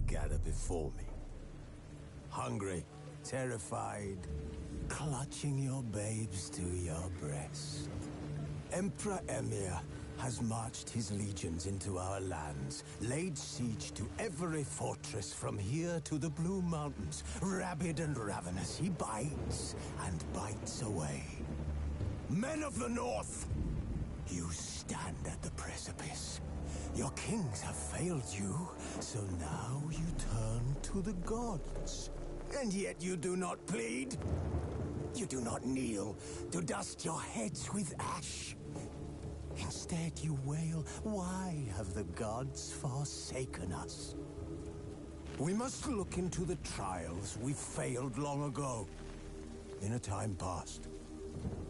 gather before me. Hungry, terrified, clutching your babes to your breast. Emperor Emir has marched his legions into our lands, laid siege to every fortress from here to the Blue Mountains. Rabid and ravenous, he bites and bites away. Men of the North, you stand at the precipice. Your kings have failed you, so now you turn to the gods. And yet you do not plead. You do not kneel to dust your heads with ash. Instead you wail, why have the gods forsaken us? We must look into the trials we failed long ago. In a time past,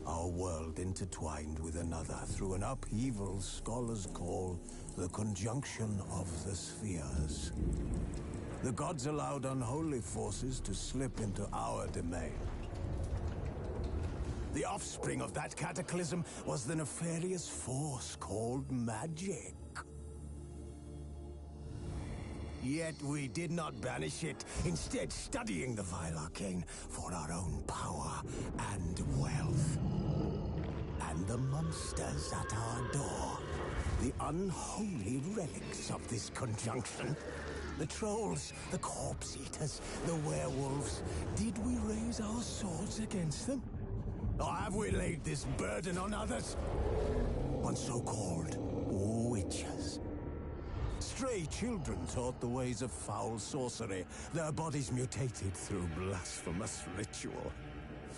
our world intertwined with another through an upheaval scholars call the conjunction of the spheres. The gods allowed unholy forces to slip into our domain. The offspring of that cataclysm was the nefarious force called magic. Yet we did not banish it, instead studying the vile arcane for our own power and wealth. And the monsters at our door, the unholy relics of this conjunction. The trolls, the corpse eaters, the werewolves. Did we raise our swords against them? Or have we laid this burden on others? On so-called witches. Stray children taught the ways of foul sorcery, their bodies mutated through blasphemous ritual.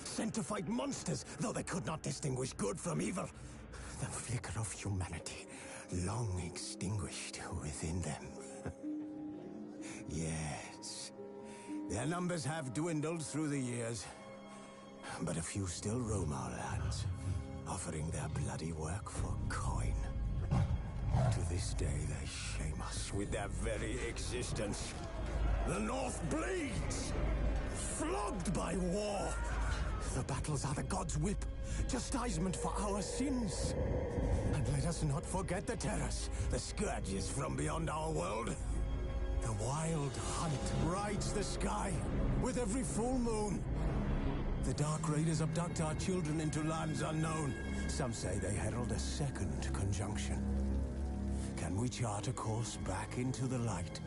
Sent to fight monsters, though they could not distinguish good from evil. The flicker of humanity, long extinguished within them. Yes, their numbers have dwindled through the years. But a few still roam our lands, offering their bloody work for coin. To this day, they shame us with their very existence. The North bleeds, flogged by war. The battles are the gods' whip, chastisement for our sins. And let us not forget the terrors, the scourges from beyond our world. The wild hunt rides the sky with every full moon. The Dark Raiders abduct our children into lands unknown. Some say they herald a second conjunction. Can we chart a course back into the light?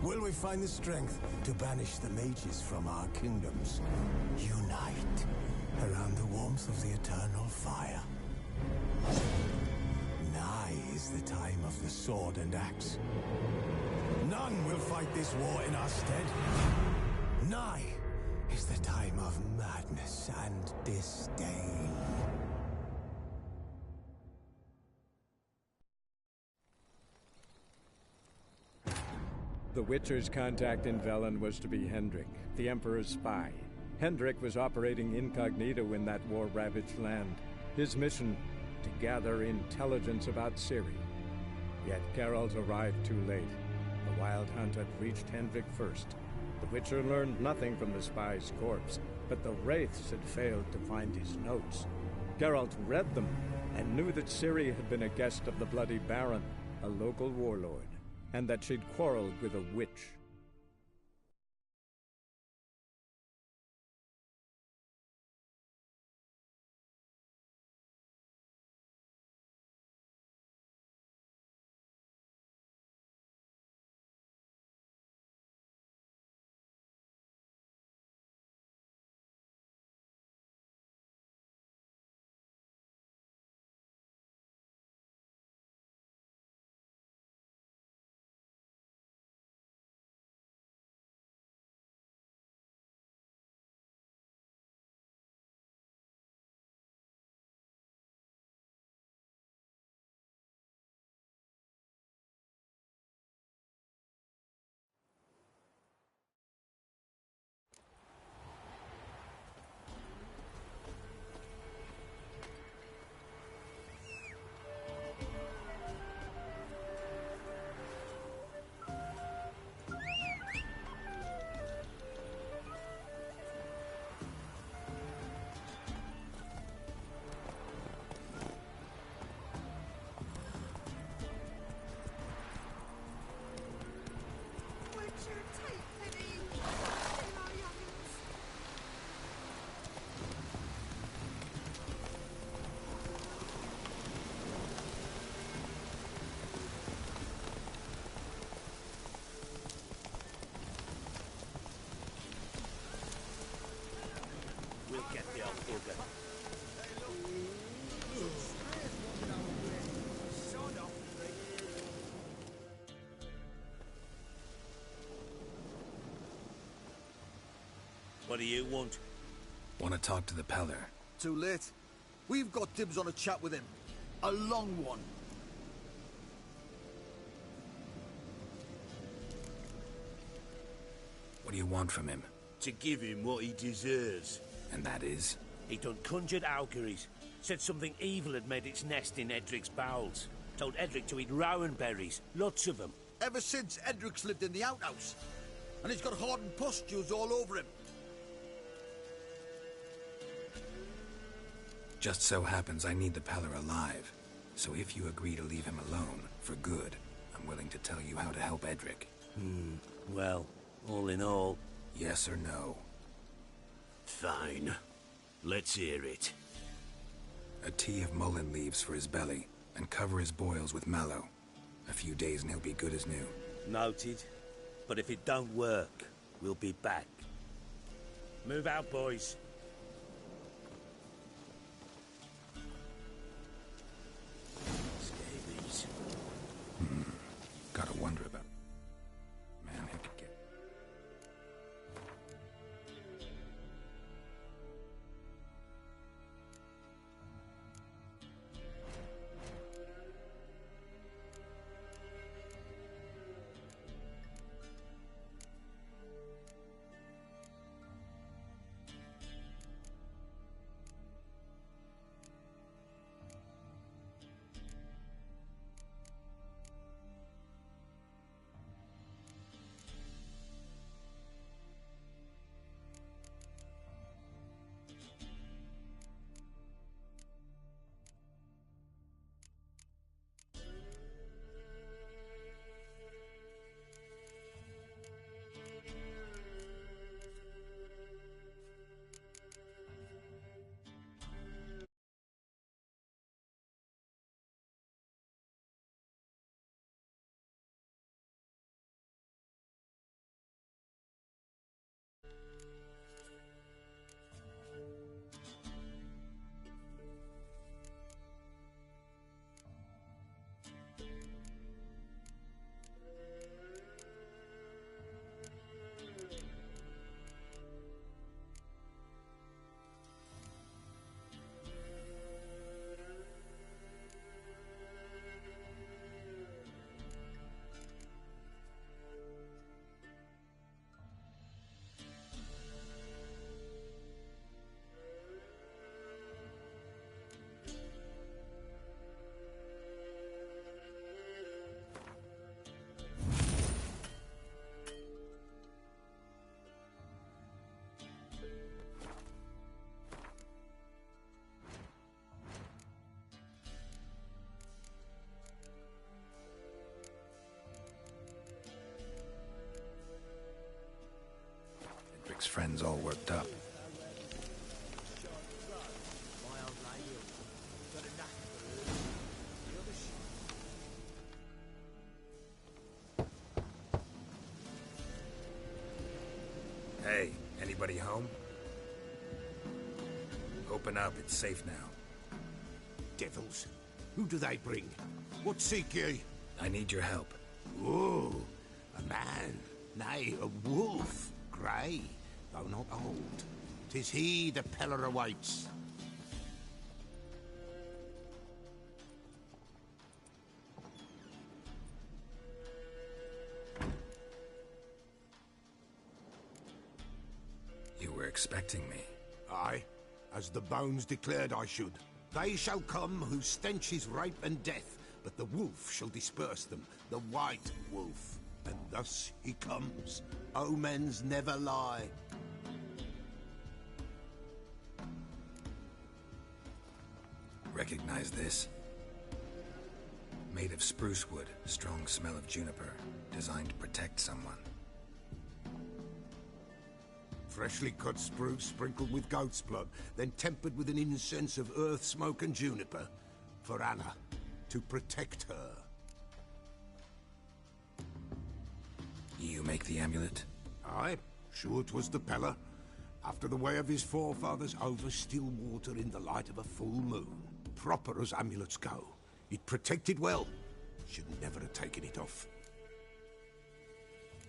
Will we find the strength to banish the mages from our kingdoms? Unite around the warmth of the eternal fire. Nigh is the time of the sword and axe. None will fight this war in our stead. Nigh is the time of madness and disdain. The Witcher's contact in Velen was to be Hendrik, the Emperor's spy. Hendrik was operating incognito in that war-ravaged land. His mission, to gather intelligence about Ciri. Yet Geralt arrived too late. The Wild Hunt had reached Hendrik first. The Witcher learned nothing from the spy's corpse, but the Wraiths had failed to find his notes. Geralt read them, and knew that Ciri had been a guest of the Bloody Baron, a local warlord, and that she'd quarreled with a witch. bugger. What do you want? Want to talk to the Peller. Too late. We've got dibs on a chat with him. A long one. What do you want from him? To give him what he deserves. And that is? He done conjured auguries. Said something evil had made its nest in Edric's bowels. Told Edric to eat rowan berries. Lots of them. Ever since Edric's lived in the outhouse. And he's got hardened pustules all over him. Just so happens I need the Peller alive. So if you agree to leave him alone, for good, I'm willing to tell you how to help Edric. Well, all in all... Yes or no? Fine. Let's hear it. A tea of mullein leaves for his belly, and cover his boils with mallow. A few days and he'll be good as new. Noted. But if it don't work, we'll be back. Move out, boys. Scabies. Gotta wonder about... Man, who could get... Edric's friends all worked up. Hey, anybody home? Open up, it's safe now. Devils. Who do they bring? What seek ye? I need your help. Ooh, a man. Nay, a wolf. Grey, though not old. 'Tis he the Peller awaits. You were expecting me. Aye, as the bones declared I should. They shall come whose stench is rape and death, but the wolf shall disperse them, the white wolf. And thus he comes. Omens never lie. Recognize this? Made of spruce wood, strong smell of juniper, designed to protect someone. Freshly cut spruce sprinkled with goat's blood, then tempered with an incense of earth, smoke and juniper. For Anna, to protect her. You make the amulet? Aye, sure 'twas the Peller. After the way of his forefathers, over still water in the light of a full moon. Proper as amulets go. It protected well. Should never have taken it off.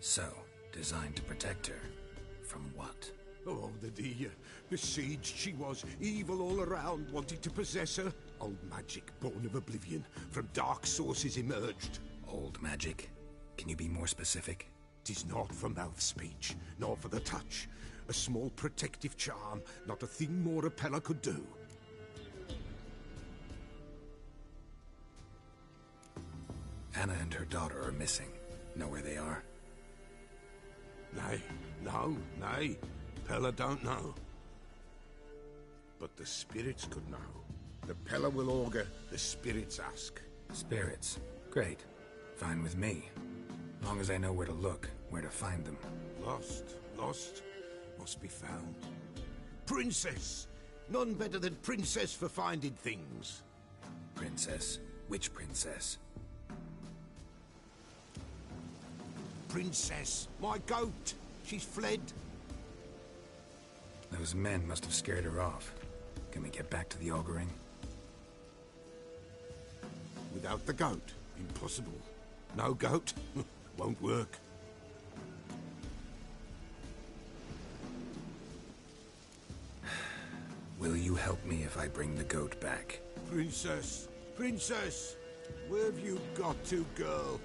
So, designed to protect her. From what? Oh, the besieged she was. Evil all around, wanted to possess her. Old magic, born of oblivion. From dark sources emerged. Old magic? Can you be more specific? 'Tis not for mouth speech, nor for the touch. A small protective charm, not a thing more Repella could do. Anna and her daughter are missing. Know where they are? Nay, nay. Pella don't know. But the spirits could know. The Pella will augur, the spirits ask. Spirits? Great. Fine with me. Long as I know where to look, where to find them. Lost, must be found. Princess! None better than Princess for finding things. Princess? Which princess? Princess, my goat! She's fled. Those men must have scared her off. Can we get back to the auguring? Without the goat, impossible. No goat, won't work. Will you help me if I bring the goat back? Princess, where have you got to, girl?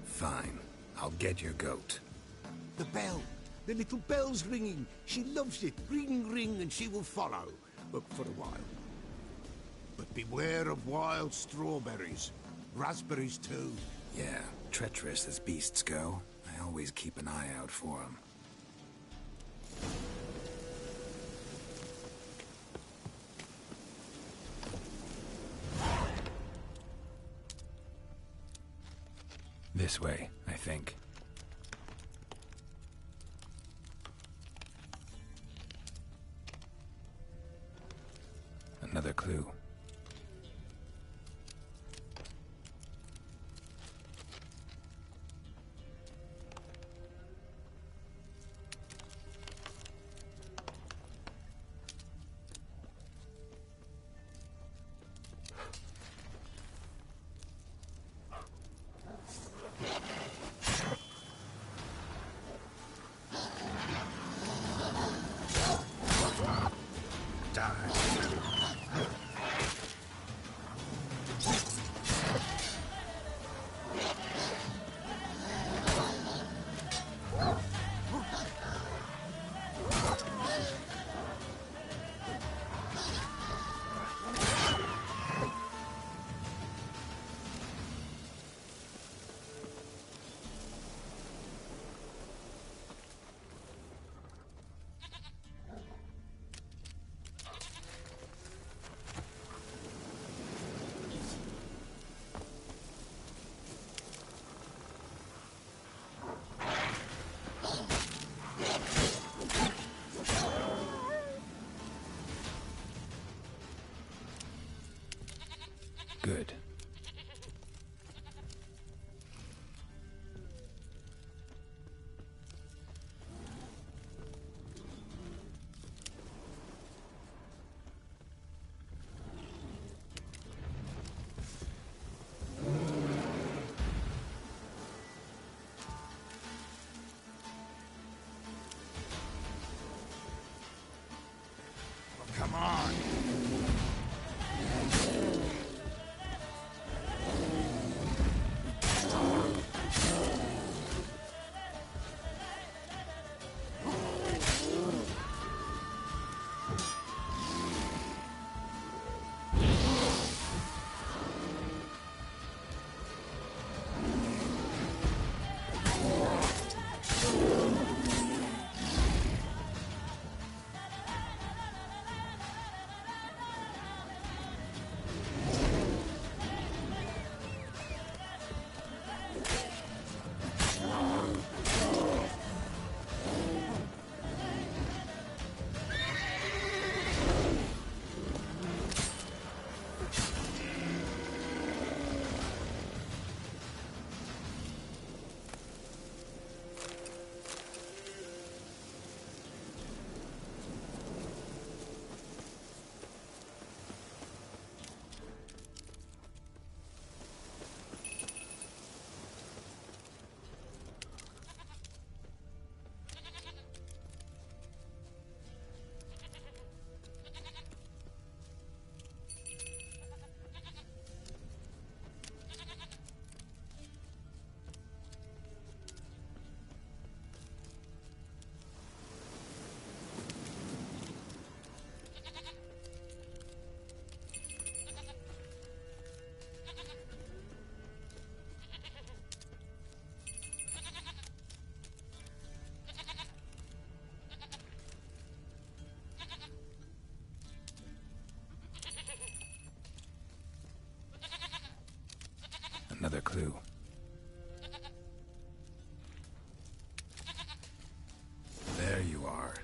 Fine. I'll get your goat. The bell. The little bell's ringing. She loves it. Ring, ring, and she will follow. But for a while. But beware of wild strawberries. Raspberries, too. Yeah, treacherous as beasts go. I always keep an eye out for them. This way, I think. Another clue. clue. There you are.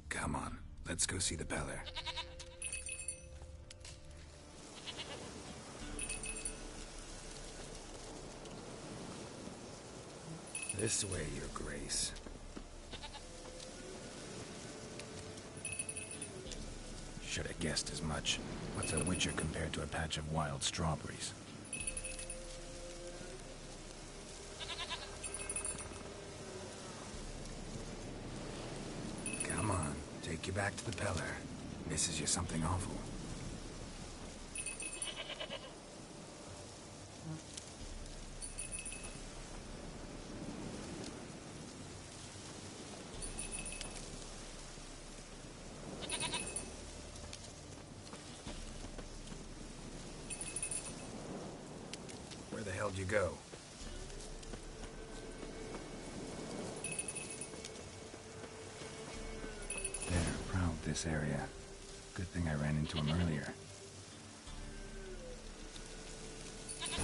Come on, let's go see the Peller. This way, Your Grace. Should have guessed as much. What's a witcher compared to a patch of wild strawberries? Come on, take you back to the Peller. Misses you something awful. Where the hell'd you go? They're proud this area. Good thing I ran into him earlier.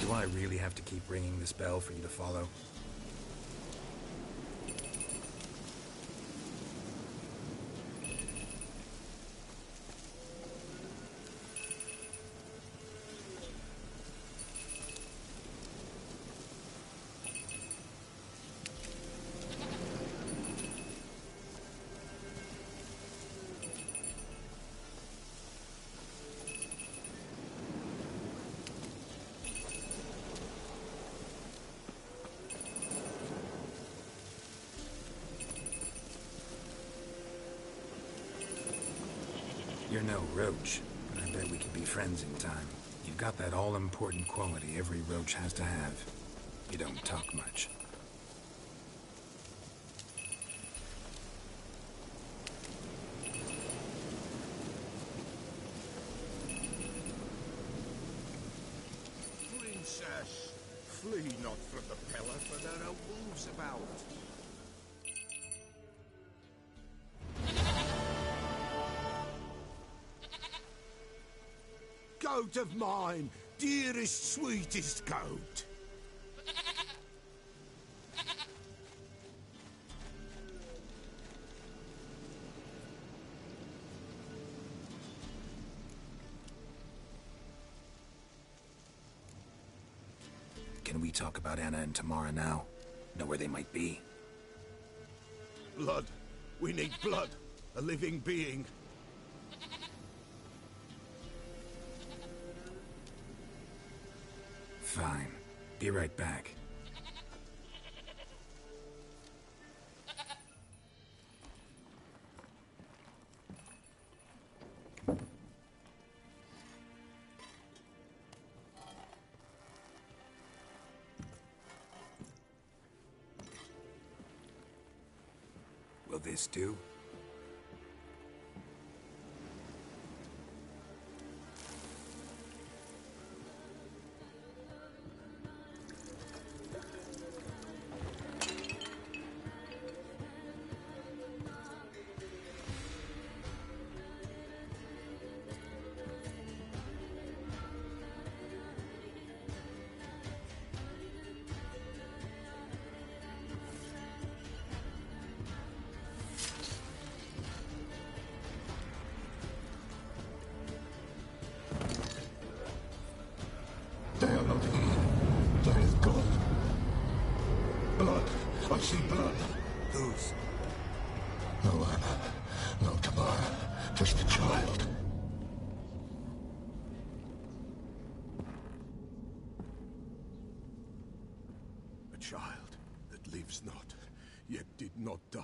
Do I really have to keep ringing this bell for you to follow? You're no roach, but I bet we could be friends in time. You've got that all-important quality every roach has to have. You don't talk much. Princess, flee not from the Peller, for there are wolves about. Goat of mine, dearest, sweetest goat. Can we talk about Anna and Tamara now? Know where they might be? Blood. We need blood. A living being. Fine. Be right back. Will this do? They are not here. There is God. Blood. I see blood. Whose? No Anna. No Tamara. Just a child. A child that lives not, yet did not die.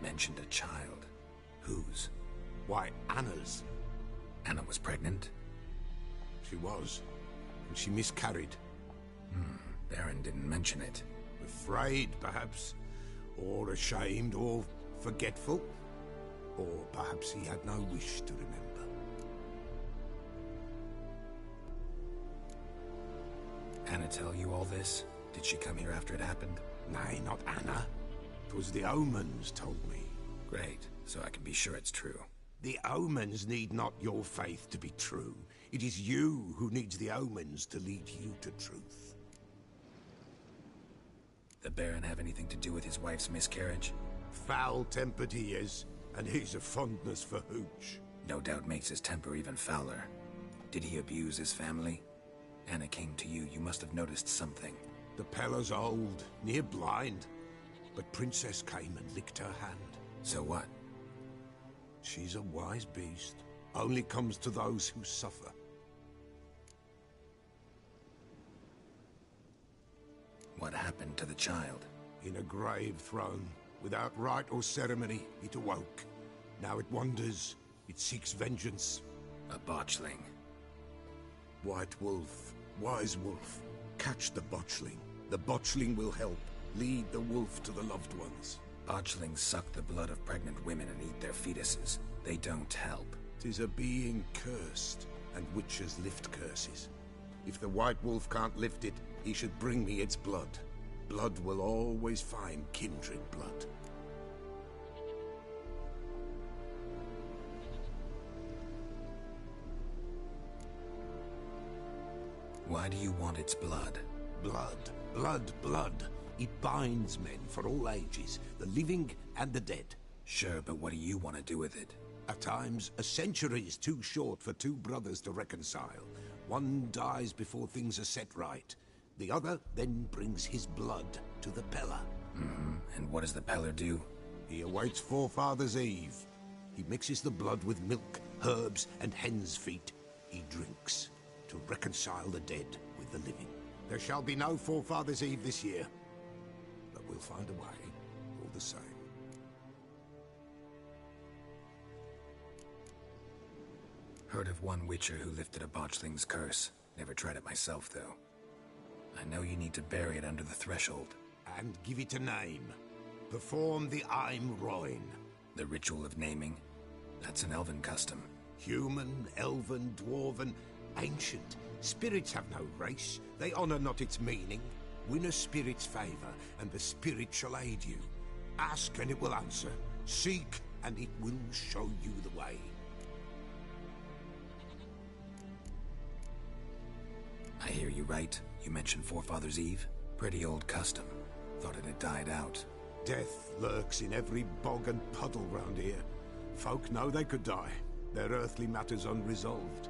Mentioned a child. Whose? Why, Anna's. Anna was pregnant? She was. And she miscarried. Baron didn't mention it. Afraid, perhaps. Or ashamed, or forgetful. Or perhaps he had no wish to remember. Anna tell you all this? Did she come here after it happened? Nay, not Anna. 'Twas the omens told me. Great, so I can be sure it's true. The omens need not your faith to be true. It is you who needs the omens to lead you to truth. The Baron have anything to do with his wife's miscarriage? Foul-tempered he is, and he's a fondness for hooch. No doubt makes his temper even fouler. Did he abuse his family? Anna came to you, you must have noticed something. The Pella's old, near blind, but Princess came and licked her hand. So what? She's a wise beast. Only comes to those who suffer. What happened to the child? In a grave thrown, without rite or ceremony, it awoke. Now it wanders, it seeks vengeance. A botchling. White Wolf, wise wolf, catch the botchling. The botchling will help, lead the wolf to the loved ones. Botchlings suck the blood of pregnant women and eat their fetuses. They don't help. 'Tis a being cursed, and witches lift curses. If the White Wolf can't lift it, he should bring me its blood. Blood will always find kindred blood. Why do you want its blood? Blood, blood, blood. It binds men for all ages, the living and the dead. Sure, but what do you want to do with it? At times, a century is too short for two brothers to reconcile. One dies before things are set right. The other then brings his blood to the Pella. And what does the Peller do? He awaits Forefathers' Eve. He mixes the blood with milk, herbs, and hen's feet. He drinks to reconcile the dead with the living. There shall be no Forefathers' Eve this year, but we'll find a way all the same. Heard of one witcher who lifted a botchling's curse. Never tried it myself, though. I know you need to bury it under the threshold. And give it a name. Perform the Aim Roin. The ritual of naming? That's an elven custom. Human, elven, dwarven, ancient. Spirits have no race. They honor not its meaning. Win a spirit's favor, and the spirit shall aid you. Ask, and it will answer. Seek, and it will show you the way. I hear you right. You mentioned Forefathers' Eve? Pretty old custom. Thought it had died out. Death lurks in every bog and puddle round here. Folk know they could die, their earthly matters unresolved.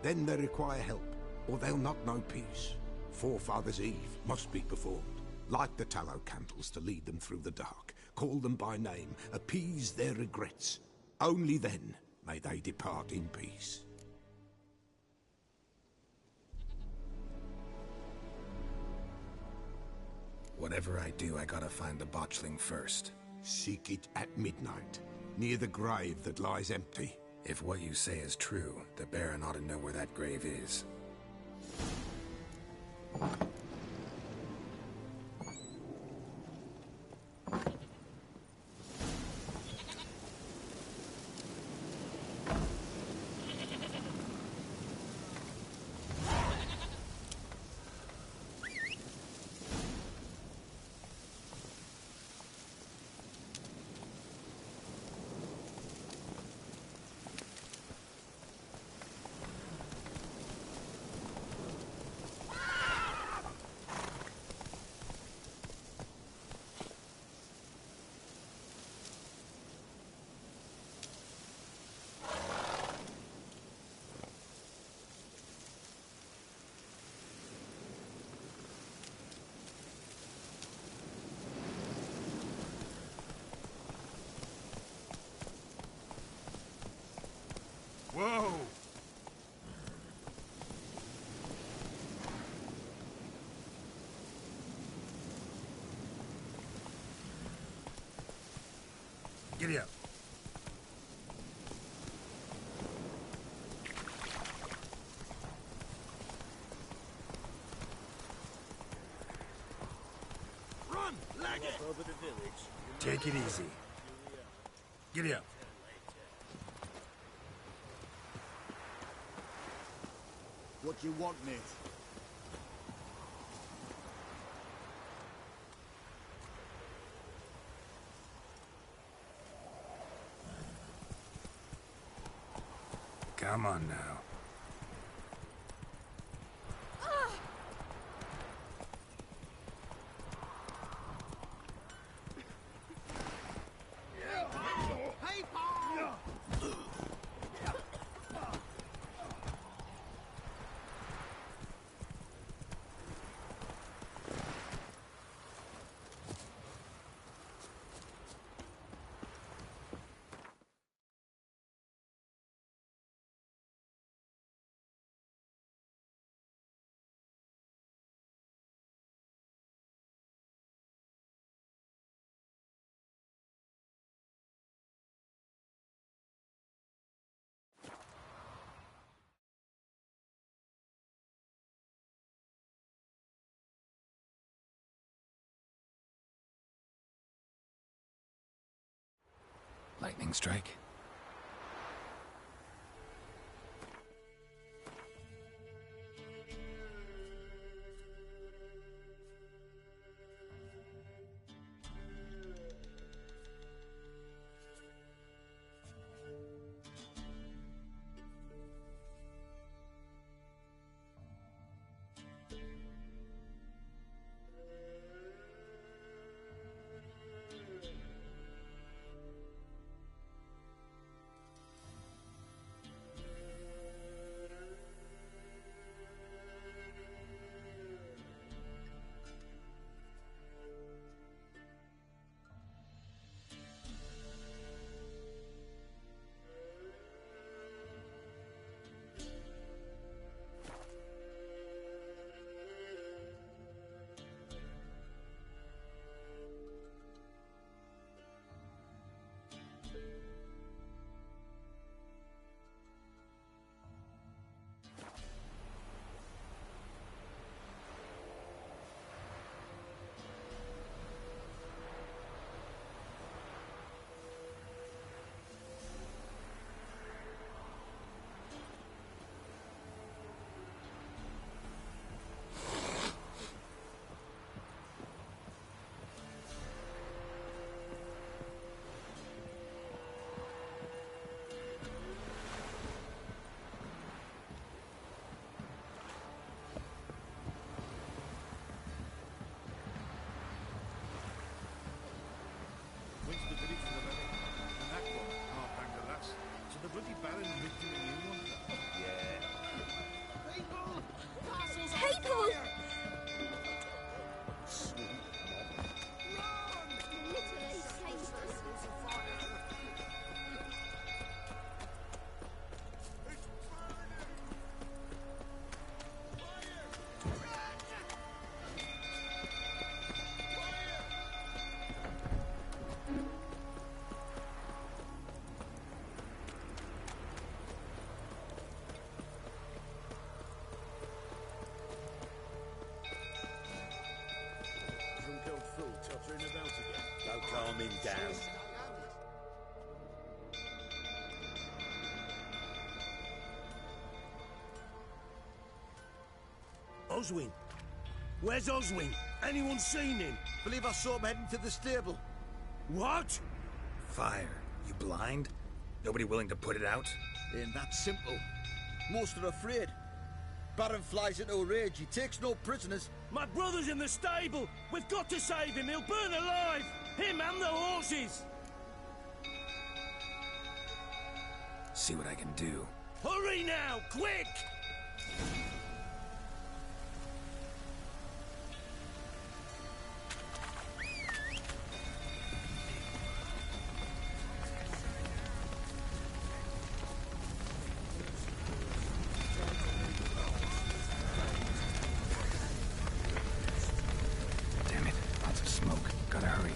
Then they require help, or they'll not know peace. Forefathers' Eve must be performed. Light the tallow candles to lead them through the dark. Call them by name, appease their regrets. Only then may they depart in peace. Whatever I do, I gotta find the botchling first. Seek it at midnight, near the grave that lies empty. If what you say is true, the Baron ought to know where that grave is. Whoa! Giddy up. Run, lag it! Over the village. Take it easy. Giddy up. What do you want, mate? Come on now. Lightning strike? Calm him down. Oswin? Where's Oswin? Anyone seen him? Believe I saw him heading to the stable. What? Fire. You blind? Nobody willing to put it out? Ain't that simple. Most are afraid. Baron flies into a rage. He takes no prisoners. My brother's in the stable. We've got to save him. He'll burn alive. Him and the horses. See what I can do. Hurry now, quick! Damn it, lots of smoke. Gotta hurry.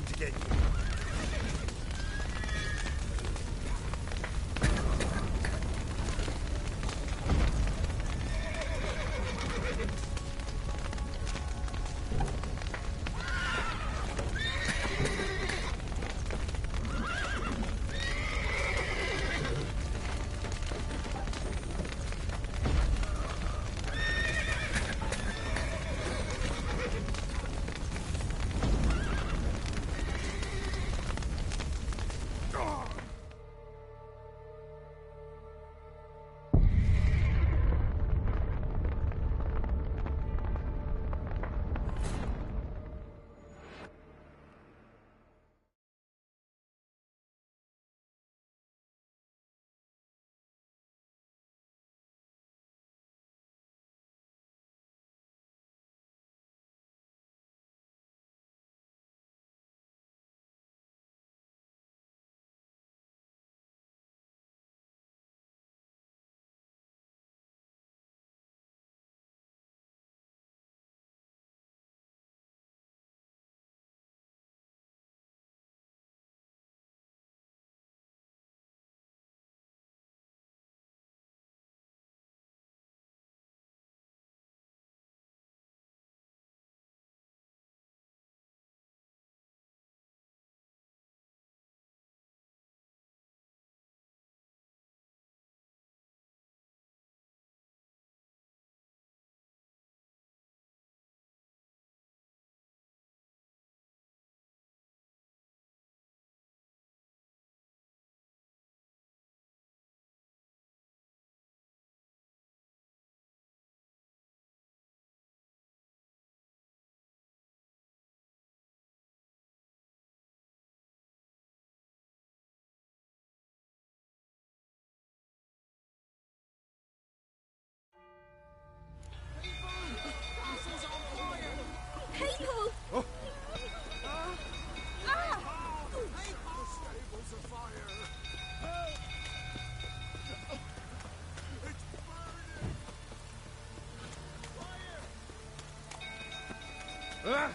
Coming to get you. People! Oh. Stables afire! It's burning! Fire!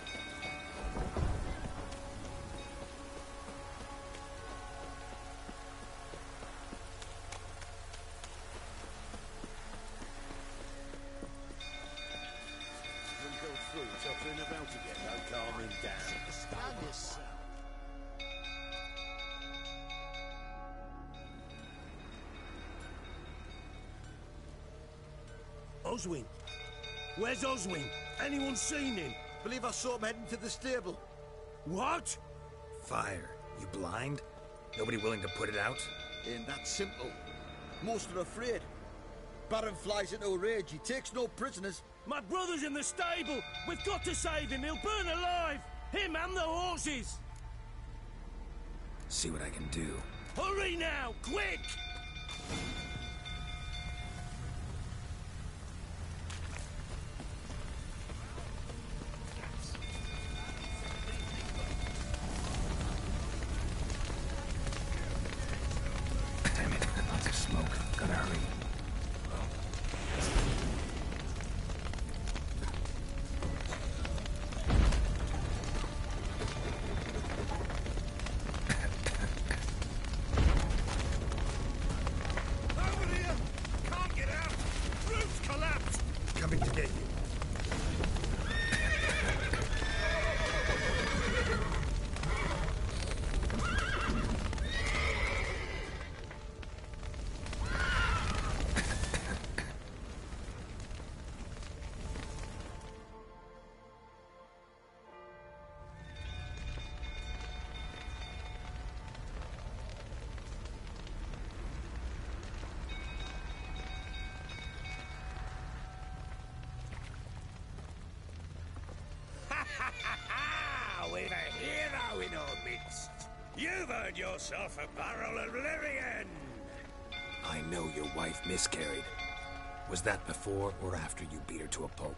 Tottering about again, no calming down. Stand yourself. Oswin? Where's Oswin? Anyone seen him? Believe I saw him heading to the stable. What? Fire. You blind? Nobody willing to put it out? Ain't that simple. Most are afraid. Baron flies into a rage. He takes no prisoners. My brother's in the stable! We've got to save him! He'll burn alive! Him and the horses! See what I can do. Hurry now! Quick! Damn it, lots of smoke. Gotta hurry. Coming to get you. We've a hero in our midst. You've earned yourself a barrel of Lyrian. I know your wife miscarried. Was that before or after you beat her to a pulp?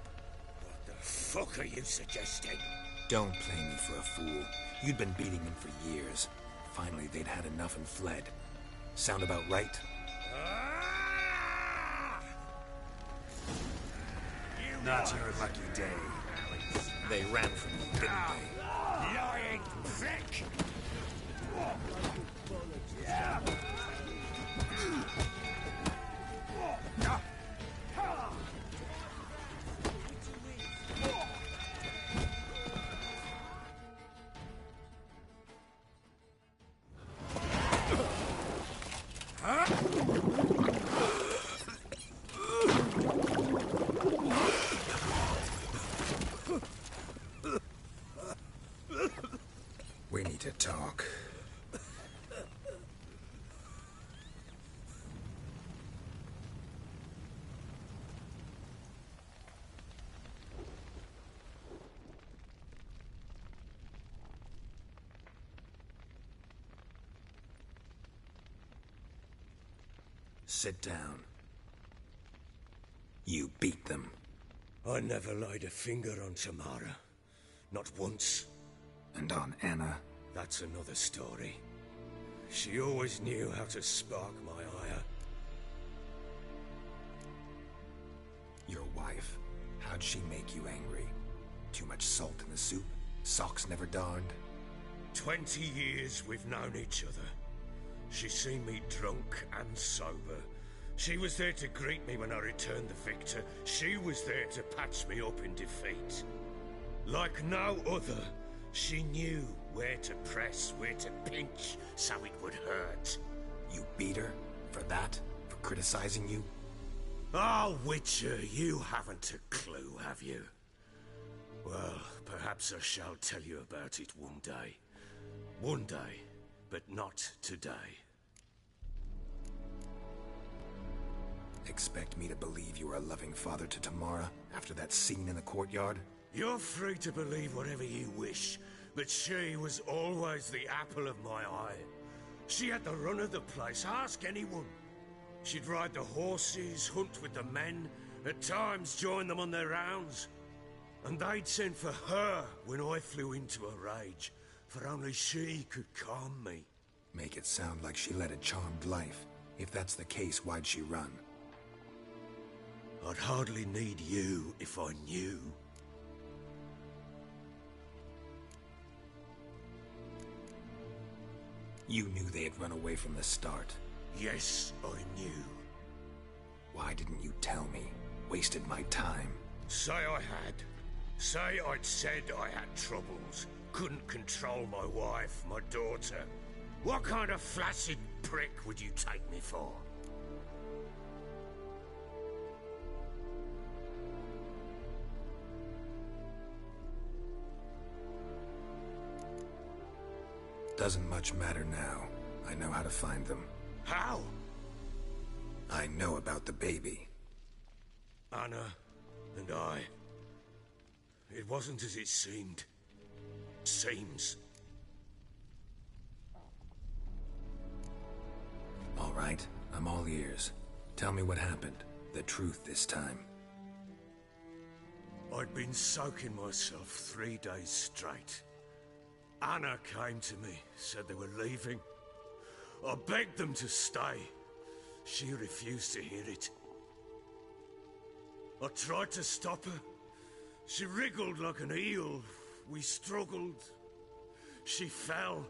What the fuck are you suggesting? Don't play me for a fool. You'd been beating them for years. Finally, they'd had enough and fled. Sound about right? Ah! Not your lucky day. They ran from you, didn't they? Lying big prick! We need to talk. Sit down. You beat them. I never laid a finger on Tamara. Not once. And on Anna. That's another story. She always knew how to spark my ire. Your wife. How'd she make you angry? Too much salt in the soup? Socks never darned? 20 years we've known each other. She's seen me drunk and sober. She was there to greet me when I returned the victor. She was there to patch me up in defeat. Like no other, she knew where to press, where to pinch, so it would hurt. You beat her? For that? For criticizing you? Oh, Witcher, you haven't a clue, have you? Well, perhaps I shall tell you about it one day. One day, but not today. Expect me to believe you were a loving father to Tamara after that scene in the courtyard? You're free to believe whatever you wish, but she was always the apple of my eye. She had the run of the place, ask anyone. She'd ride the horses, hunt with the men, at times join them on their rounds. And they'd send for her when I flew into a rage, for only she could calm me. Make it sound like she led a charmed life. If that's the case, why'd she run? I'd hardly need you if I knew. You knew they had run away from the start. Yes, I knew. Why didn't you tell me? Wasted my time. Say I had. Say I'd said I had troubles. Couldn't control my wife, my daughter. What kind of flaccid prick would you take me for? Doesn't much matter now. I know how to find them. How? I know about the baby. Anna and I. It wasn't as it seemed. Seems. All right, I'm all ears. Tell me what happened. The truth this time. I'd been soaking myself 3 days straight. Anna came to me, said they were leaving. I begged them to stay. She refused to hear it. I tried to stop her. She wriggled like an eel. We struggled. She fell.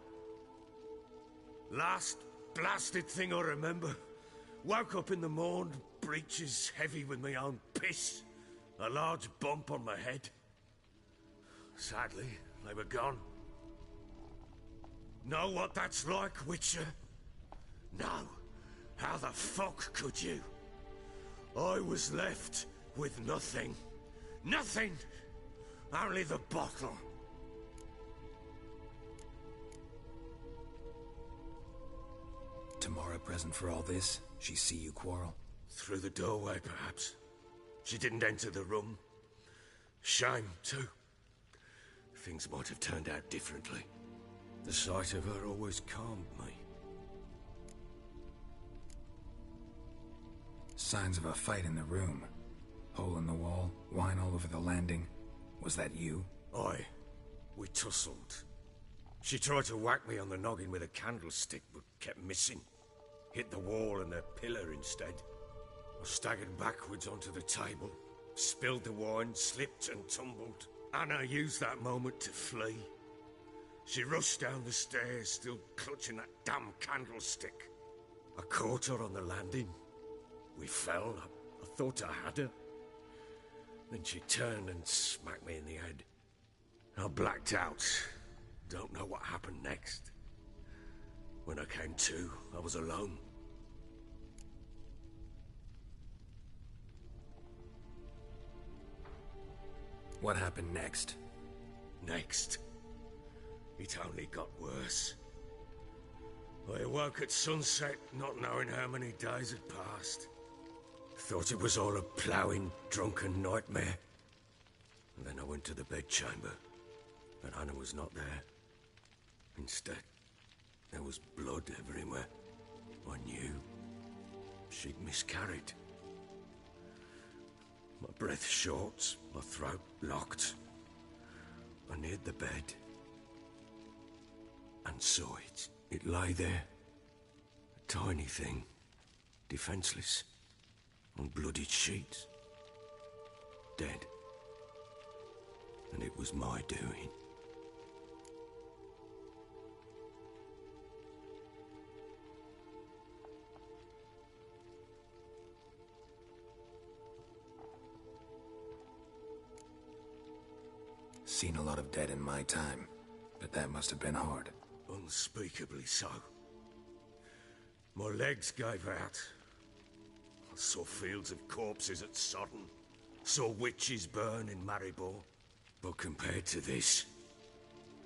Last blasted thing I remember. Woke up in the morn, breeches heavy with my own piss. A large bump on my head. Sadly, they were gone. Know what that's like, Witcher? No. How the fuck could you? I was left with nothing. Nothing! Only the bottle. Tamara present for all this? She see you quarrel? Through the doorway, perhaps. She didn't enter the room. Shame, too. Things might have turned out differently. The sight of her always calmed me. Signs of a fight in the room. Hole in the wall, wine all over the landing. Was that you? Aye. We tussled. She tried to whack me on the noggin with a candlestick, but kept missing. Hit the wall and a pillar instead. I staggered backwards onto the table, spilled the wine, slipped and tumbled. Anna used that moment to flee. She rushed down the stairs, still clutching that damn candlestick. I caught her on the landing. We fell. I thought I had her. Then she turned and smacked me in the head. I blacked out. Don't know what happened next. When I came to, I was alone. What happened next? Next, it only got worse. I awoke at sunset, not knowing how many days had passed. Thought it was all a ploughing, drunken nightmare. And then I went to the bedchamber, but Anna was not there. Instead, there was blood everywhere. I knew she'd miscarried. My breath short, my throat locked. I neared the bed and saw it. It lay there, a tiny thing, defenseless, on bloodied sheets, dead. And it was my doing. Seen a lot of dead in my time, but that must have been hard. Unspeakably so. My legs gave out. I saw fields of corpses at Sodden. Saw witches burn in Maribor. But compared to this,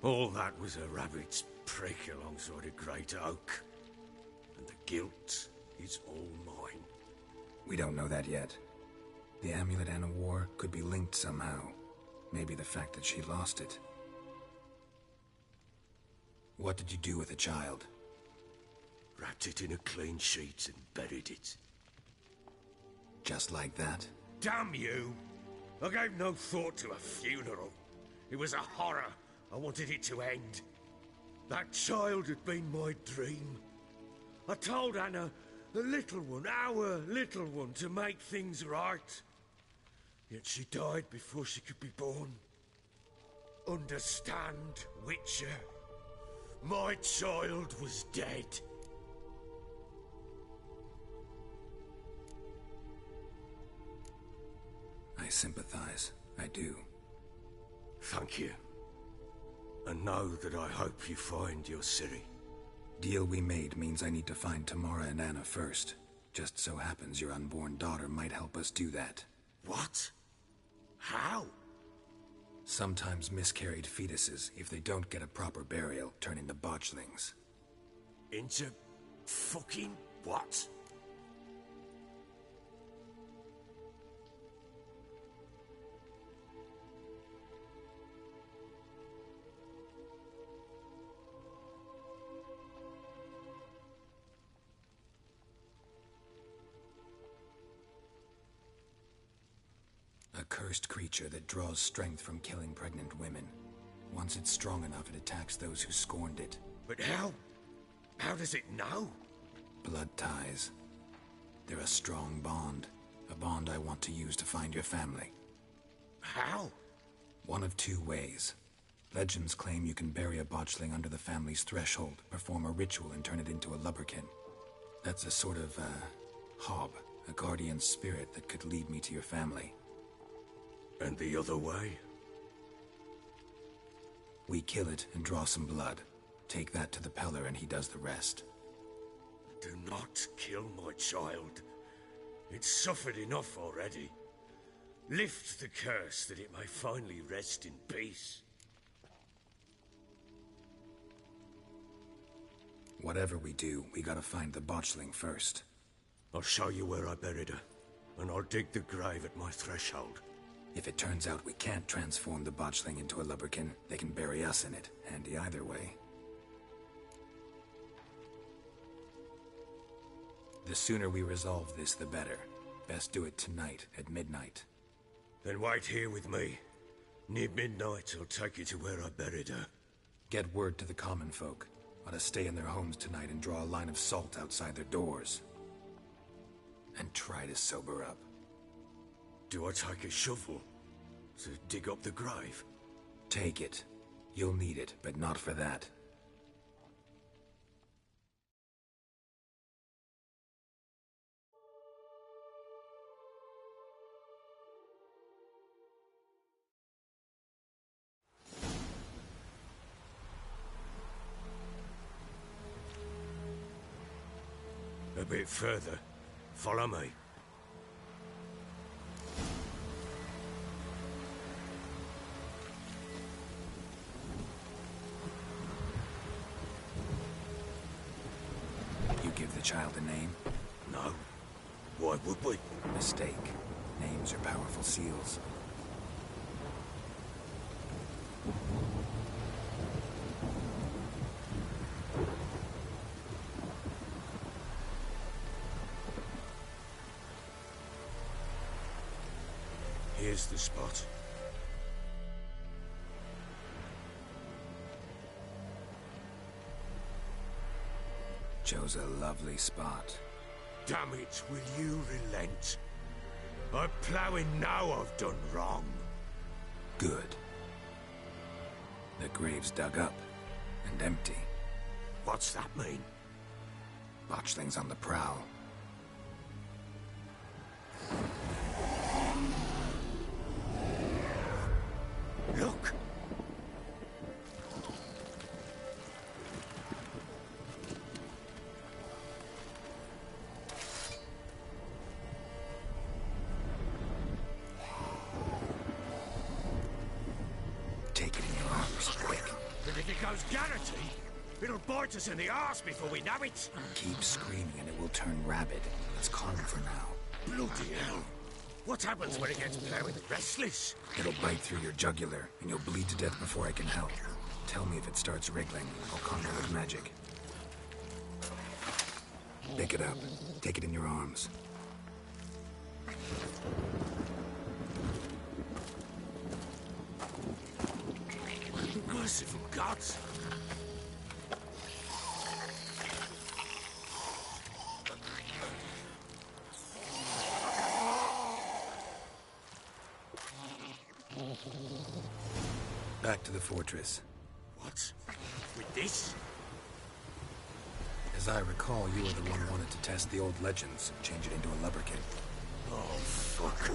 all that was a rabbit's prick alongside a great oak. And the guilt is all mine. We don't know that yet. The amulet Anna wore could be linked somehow. Maybe the fact that she lost it. What did you do with the child? Wrapped it in a clean sheet and buried it. Just like that? Damn you! I gave no thought to a funeral. It was a horror. I wanted it to end. That child had been my dream. I told Anna, the little one, our little one, to make things right. Yet she died before she could be born. Understand, Witcher? My child was dead. I sympathize. I do. Thank you. And know that I hope you find your Ciri. Deal we made means I need to find Tamara and Anna first. Just so happens your unborn daughter might help us do that. What? How? Sometimes miscarried fetuses, if they don't get a proper burial, turn into botchlings. Into fucking what? A cursed creature that draws strength from killing pregnant women. Once it's strong enough, it attacks those who scorned it. But how? How does it know? Blood ties. They're a strong bond. A bond I want to use to find your family. How? One of two ways. Legends claim you can bury a botchling under the family's threshold, perform a ritual, and turn it into a lubberkin. That's a sort of, hob, a guardian spirit that could lead me to your family. And the other way? We kill it and draw some blood. Take that to the Peller and he does the rest. Do not kill my child. It's suffered enough already. Lift the curse that it may finally rest in peace. Whatever we do, we gotta find the botchling first. I'll show you where I buried her, and I'll dig the grave at my threshold. If it turns out we can't transform the botchling into a lubberkin, they can bury us in it. Handy either way. The sooner we resolve this, the better. Best do it tonight, at midnight. Then wait here with me. Near midnight, I'll take you to where I buried her. Get word to the common folk. Ought to stay in their homes tonight and draw a line of salt outside their doors. And try to sober up. Do I take a shovel to dig up the grave? Take it. You'll need it, but not for that. A bit further. Follow me. You give the child a name? No. Why would we? Mistake. Names are powerful seals. Here's the spot. Chose a lovely spot. Damn it, will you relent? I'm ploughing now I've done wrong. Good. The grave's dug up and empty. What's that mean? Botchling's on the prowl. Look! Take it in your arms, quick. But if it goes Garrity, it'll bite us in the arse before we know it. Keep screaming and it will turn rabid. Let's calm it for now. Bloody hell. What happens when it gets ploughing restless? It'll bite through your jugular, and you'll bleed to death before I can help. Tell me if it starts wriggling. I'll calm it with magic. Pick it up. Take it in your arms. Merciful gods! Back to the fortress. What? With this? As I recall, you were the one who wanted to test the old legends, change it into a lubberkin. Oh, fuck.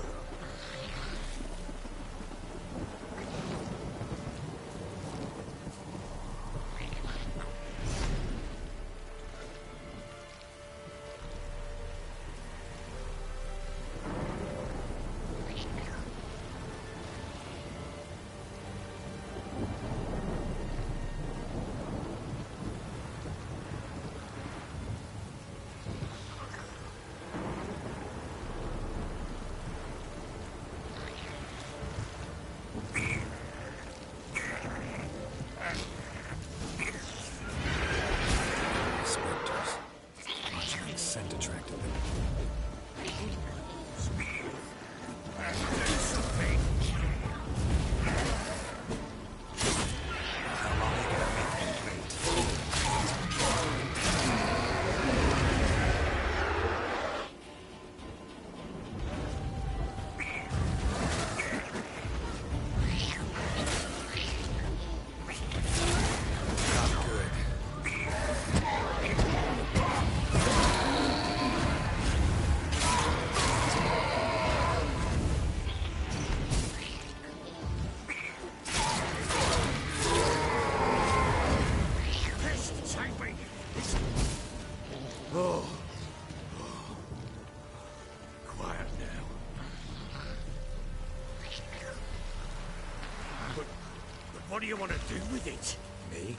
What do you want to do with it? Me?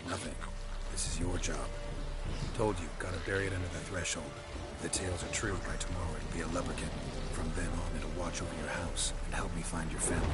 Nothing. This is your job. Told you, gotta bury it under the threshold. If the tales are true, by tomorrow it'll be a lubberkin. From then on, it'll watch over your house and help me find your family.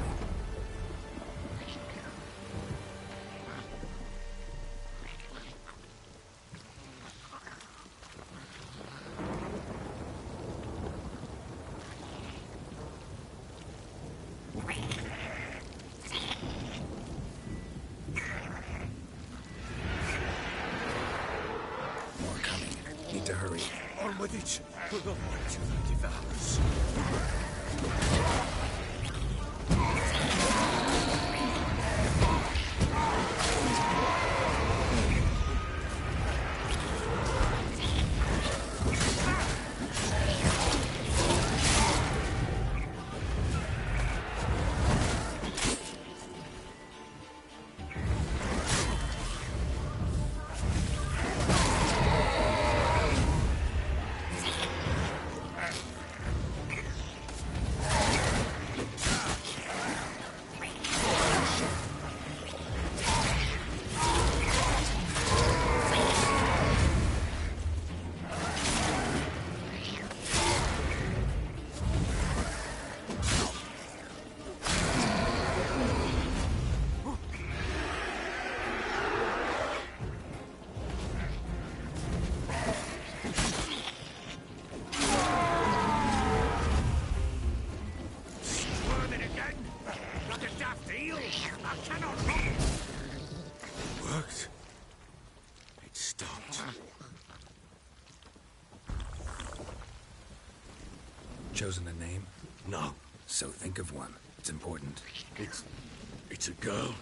Need to hurry. On with it. We'll not wait till they devour us. stopped. Chosen a name? No, So think of one. It's important. it's a girl.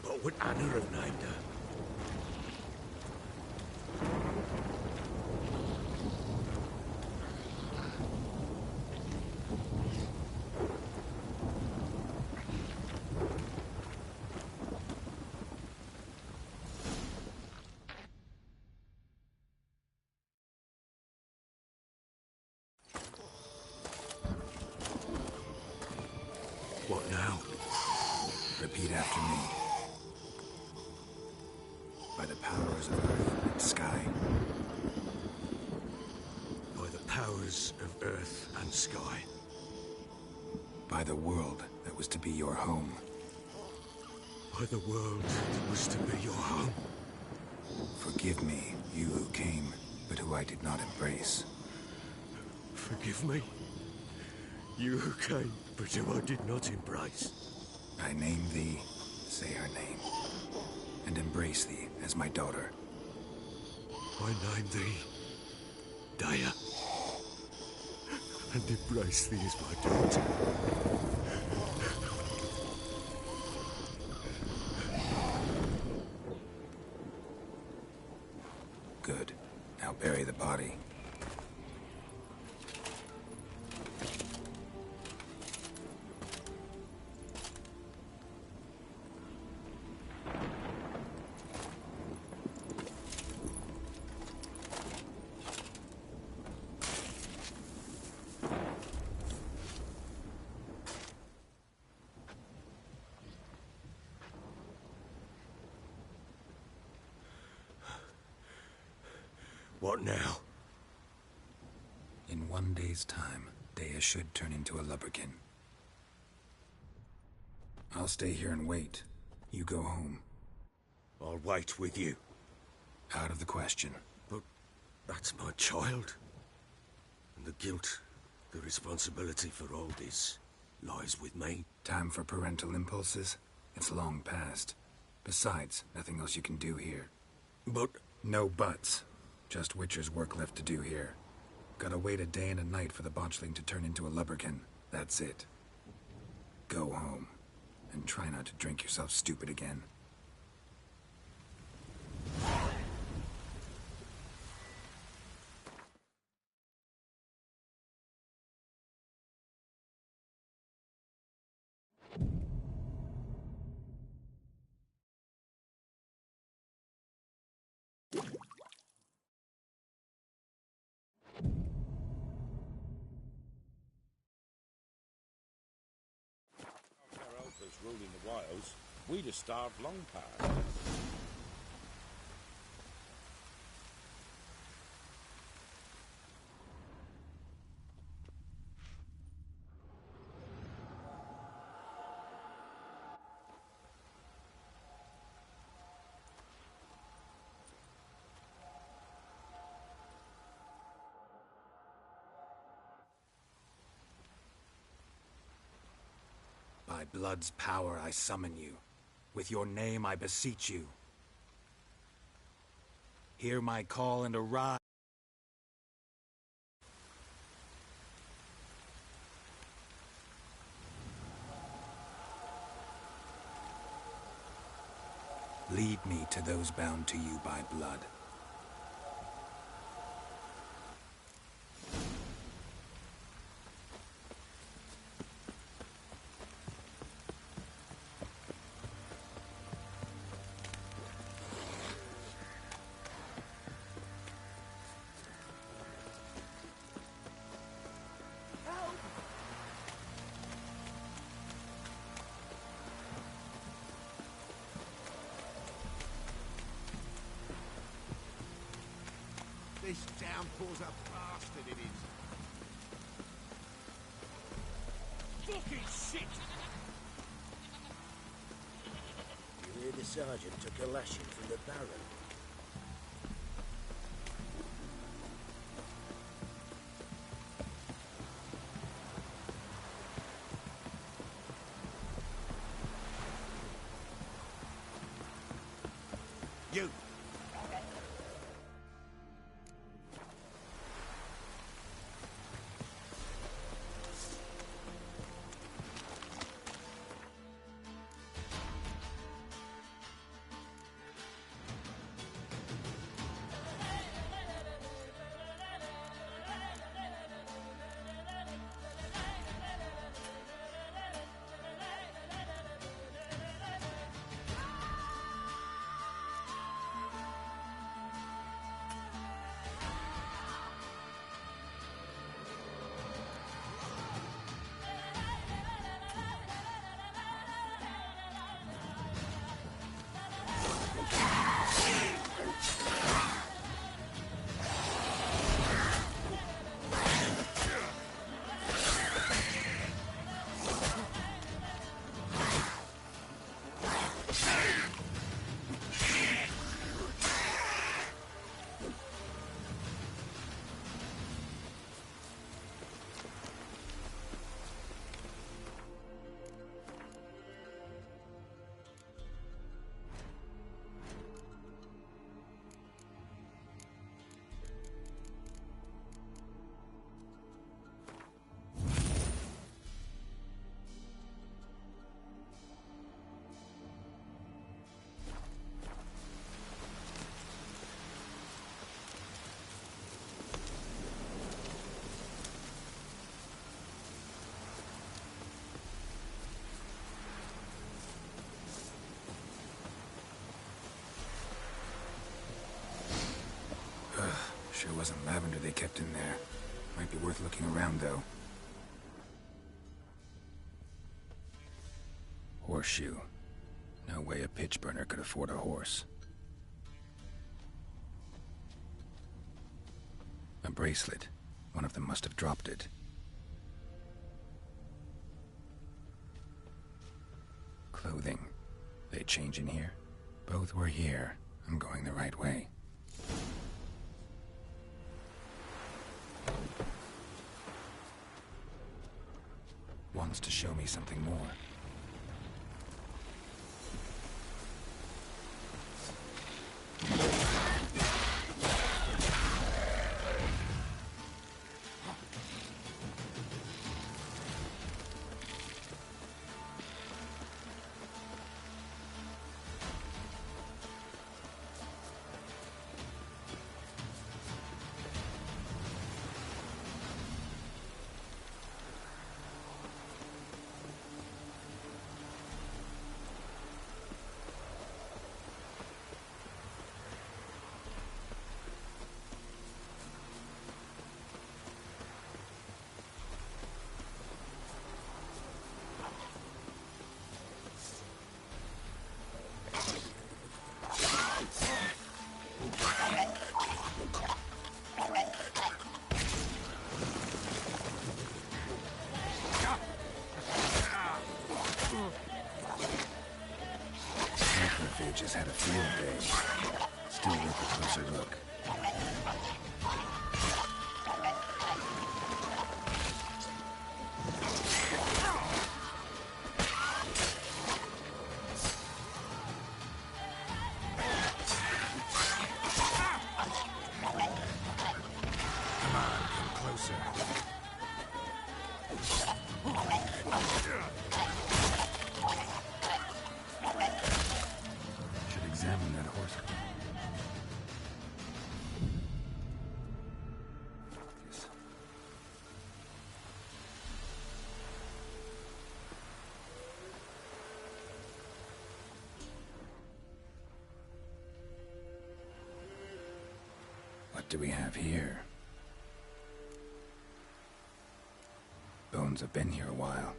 What would Anna have named her? What now? Repeat after me. By the powers of earth and sky. By the powers of earth and sky. By the world that was to be your home. By the world that was to be your home. Forgive me, you who came, but who I did not embrace. Forgive me. You who came, but who I did not embrace. I name thee, say her name, and embrace thee as my daughter. I name thee Daya, and embrace thee as my daughter. Good. Now bury the body. What now? In 1 day's time, Daya should turn into a lubberkin. I'll stay here and wait. You go home. I'll wait with you. Out of the question. But that's my child. And the guilt, the responsibility for all this lies with me. Time for parental impulses? It's long past. Besides, nothing else you can do here. But No buts. Just Witcher's work left to do here. Gotta wait a day and a night for the botchling to turn into a lubberkin. That's it. Go home. And try not to drink yourself stupid again. Ruling the wilds, we'd have starved long past. By blood's power I summon you. With your name I beseech you. Hear my call and arise. Lead me to those bound to you by blood. This downpour's a bastard, it is. Fucking shit! You hear the sergeant took a lashing from the Baron? You! Sure wasn't lavender they kept in there. Might be worth looking around, though. Horseshoe. No way a pitch burner could afford a horse. A bracelet. One of them must have dropped it. Clothing. They change in here? Both were here. I'm going the right way. Wants to show me something more. Just had a field day. Still worth a closer look. Come on, come closer. Examine that horse. Focus. What do we have here? Bones have been here a while.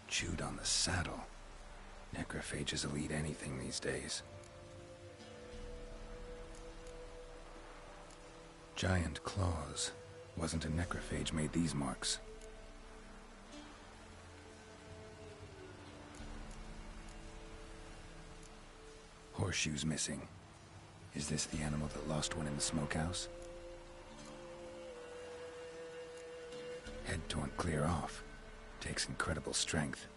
Chewed on the saddle. Necrophages will eat anything these days. Giant claws. Wasn't a necrophage made these marks. Horseshoes missing. Is this the animal that lost one in the smokehouse? Head torn clear off. Takes incredible strength.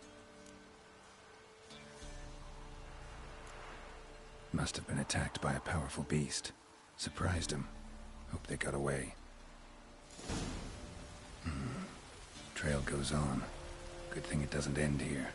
Must have been attacked by a powerful beast. Surprised him. Hope they got away. Trail goes on. Good thing it doesn't end here.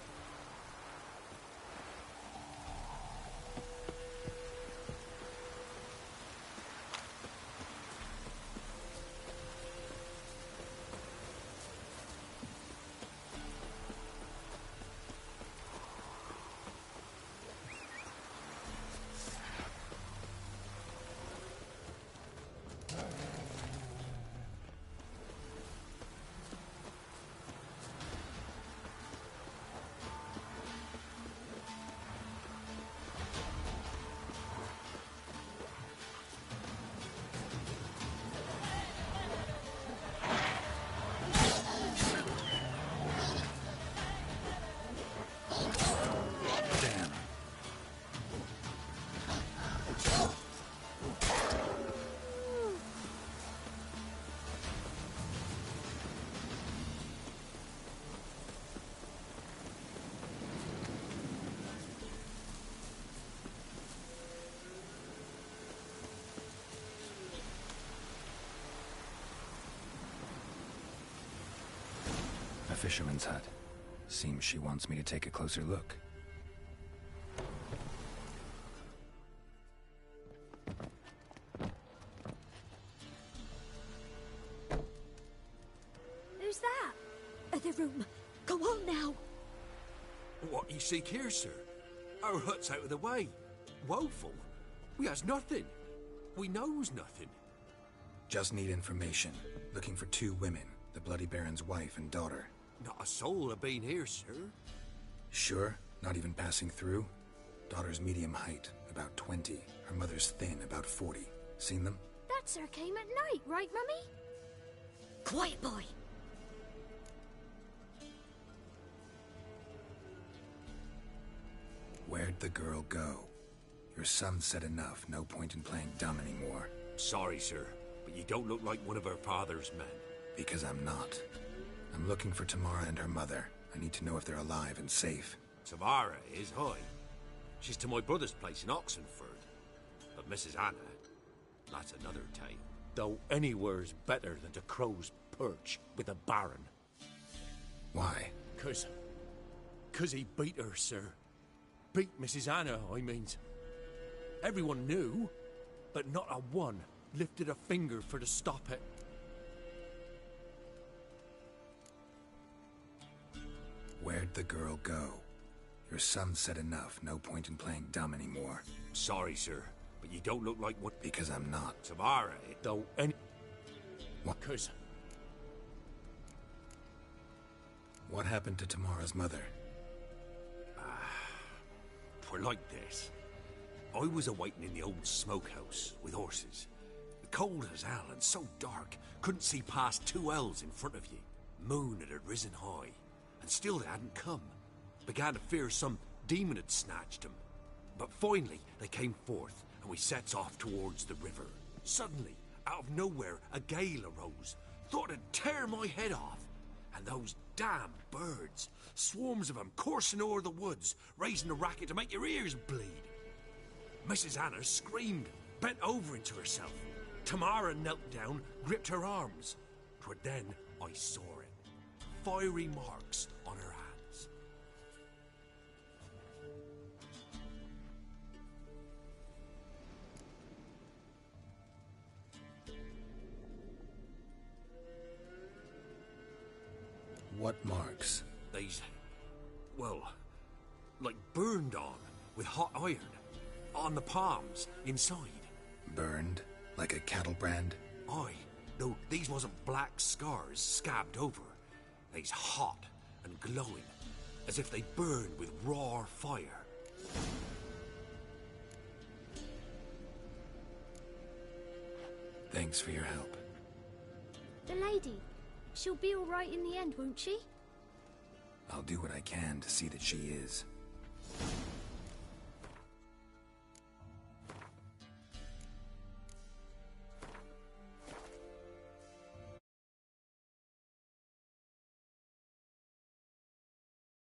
A fisherman's hut. Seems she wants me to take a closer look. Who's that? The room. Go on now. What you seek here, sir? Our hut's out of the way. Woeful? We has nothing. We knows nothing. Just need information. Looking for 2 women, the Bloody Baron's wife and daughter. Not a soul have been here, sir. Sure? Not even passing through? Daughter's medium height, about 20. Her mother's thin, about 40. Seen them? That sir came at night, right, Mummy? Quiet, boy. Where'd the girl go? Your son said enough. No point in playing dumb anymore. Sorry, sir, but you don't look like one of her father's men. Because I'm not. I'm looking for Tamara and her mother. I need to know if they're alive and safe. Tamara is high. She's to my brother's place in Oxenford. But Mrs. Anna, that's another tale. Though anywhere's better than to Crow's Perch with a baron. Why? 'Cause he beat her, sir. Beat Mrs. Anna, I means. Everyone knew, but not a one lifted a finger for to stop it. Where'd the girl go? Your son said enough. No point in playing dumb anymore. Sorry, sir, but you don't look like what... Because I'm not. Tamara, it don't any... What? 'Cause... What happened to Tamara's mother? 'Twere like this. I was awaiting in the old smokehouse with horses. Cold as hell and so dark, couldn't see past 2 ells in front of you. Moon had risen high, and still they hadn't come. Began to fear some demon had snatched them. But finally they came forth, and we sets off towards the river. Suddenly, out of nowhere, a gale arose. Thought it'd tear my head off. And those damn birds, swarms of them coursing o'er the woods, raising a racket to make your ears bleed. Mrs. Anna screamed, bent over into herself. Tamara knelt down, gripped her arms. 'Twere then I saw it. Fiery marks on her hands. What marks? These, well, like burned on with hot iron. On the palms, inside. Burned? Like a cattle brand? Aye, though these wasn't black scars scabbed over. They's hot and glowing, as if they burned with raw fire. Thanks for your help. The lady, she'll be all right in the end, won't she? I'll do what I can to see that she is.